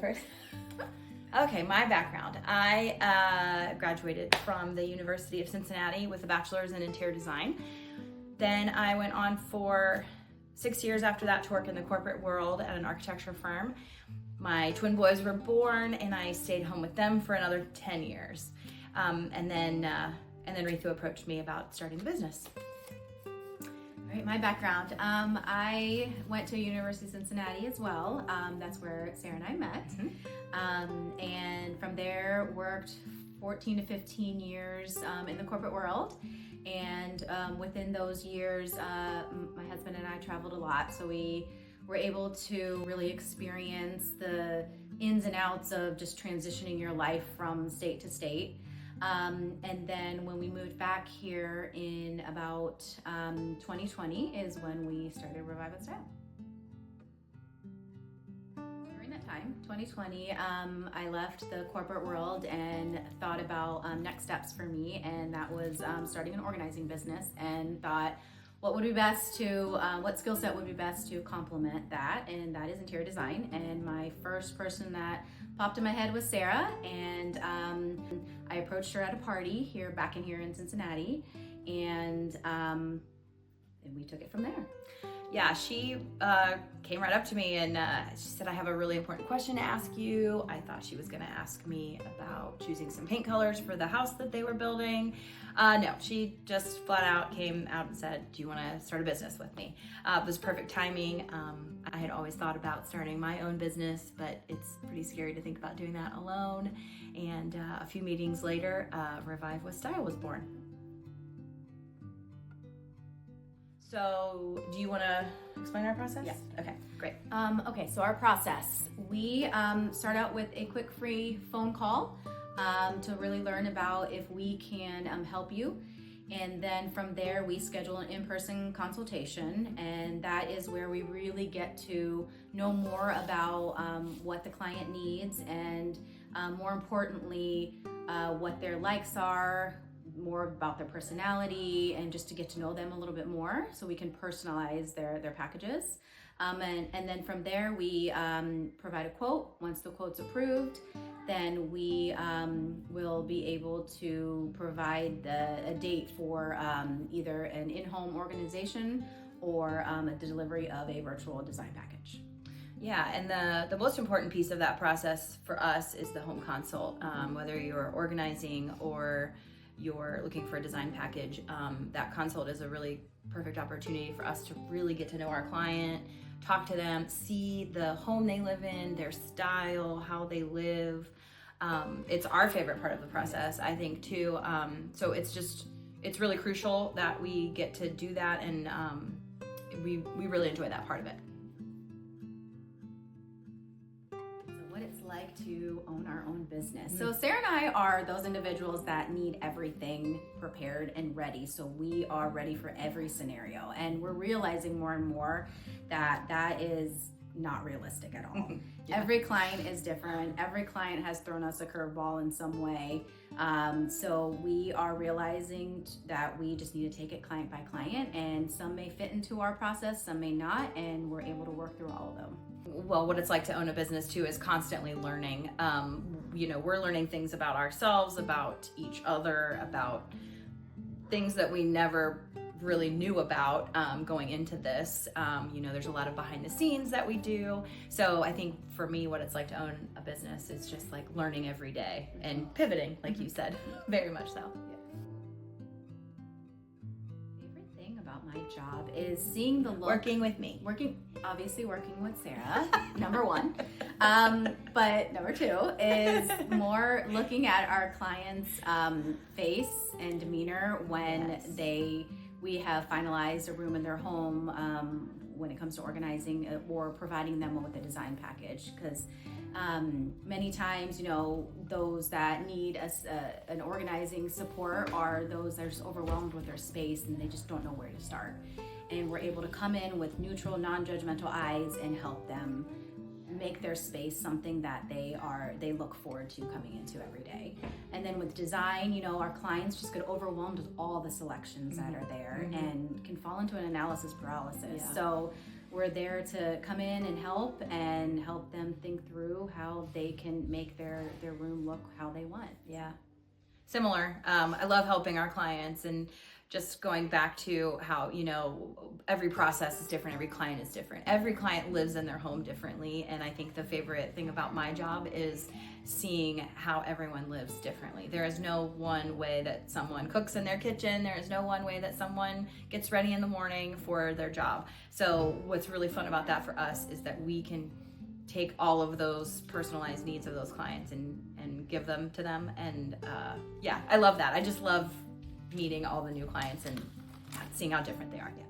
first? Okay, my background. I graduated from the University of Cincinnati with a bachelor's in interior design. Then I went on for 6 years after that to work in the corporate world at an architecture firm. My twin boys were born and I stayed home with them for another 10 years. And then Reetu approached me about starting the business. All right, my background. I went to University of Cincinnati as well. That's where Sarah and I met. Mm-hmm. And from there worked 14 to 15 years in the corporate world. And within those years, my husband and I traveled a lot. So we were able to really experience the ins and outs of just transitioning your life from state to state. And then when we moved back here in about 2020 is when we started Revive and Style. During that time, 2020, I left the corporate world and thought about next steps for me, and that was starting an organizing business, and thought what skill set would be best to complement that, and that is interior design. And my first person that popped in my head was Sarah, and I approached her at a party back in Cincinnati, and we took it from there. Yeah, she came right up to me and she said, I have a really important question to ask you. I thought she was going to ask me about choosing some paint colors for the house that they were building. No, she just flat out came out and said, do you want to start a business with me? It was perfect timing. I had always thought about starting my own business, but it's pretty scary to think about doing that alone. And a few meetings later, Revive with Style was born. So, do you want to explain our process? Yes. Okay, great. Okay, so our process. We start out with a quick free phone call to really learn about if we can help you. And then from there, we schedule an in-person consultation, and that is where we really get to know more about what the client needs, and more importantly, what their likes are, more about their personality, and just to get to know them a little bit more so we can personalize their packages. And then from there, we provide a quote. Once the quote's approved, then we will be able to provide a date for either an in-home organization or the delivery of a virtual design package. Yeah, and the most important piece of that process for us is the home consult. Whether you're organizing or you're looking for a design package, that consult is a really perfect opportunity for us to really get to know our client, talk to them, see the home they live in, their style, how they live. It's our favorite part of the process, I think, too. So it's really crucial that we get to do that, and we really enjoy that part of it. Like to own our own business. So Sarah and I are those individuals that need everything prepared and ready. So we are ready for every scenario, and we're realizing more and more that that is not realistic at all. Yeah. Every client is different. Every client has thrown us a curveball in some way. So we are realizing that we just need to take it client by client, and some may fit into our process, some may not, and we're able to work through all of them. Well, what it's like to own a business too is constantly learning. We're learning things about ourselves, about each other, about things that we never really knew about going into this. There's a lot of behind the scenes that we do. So I think for me, what it's like to own a business is just like learning every day and pivoting, like you said, very much so. My job is seeing the look. Working with me. Obviously working with Sarah, number one. But number two is more looking at our clients' face and demeanor when we have finalized a room in their home, when it comes to organizing or providing them with a design package. Because many times, those that need an organizing support are those that are just overwhelmed with their space and they just don't know where to start. And we're able to come in with neutral, non-judgmental eyes and help them make their space something that they look forward to coming into every day. And then with design, our clients just get overwhelmed with all the selections that are there and can fall into an analysis paralysis. Yeah. So we're there to come in and help them think through how they can make their room look how they want. Yeah. Similar. I love helping our clients, and just going back to how, every process is different. Every client is different. Every client lives in their home differently. And I think the favorite thing about my job is seeing how everyone lives differently. There is no one way that someone cooks in their kitchen. There is no one way that someone gets ready in the morning for their job. So what's really fun about that for us is that we can take all of those personalized needs of those clients and give them to them. And I love that. I just love meeting all the new clients and seeing how different they are. Yeah.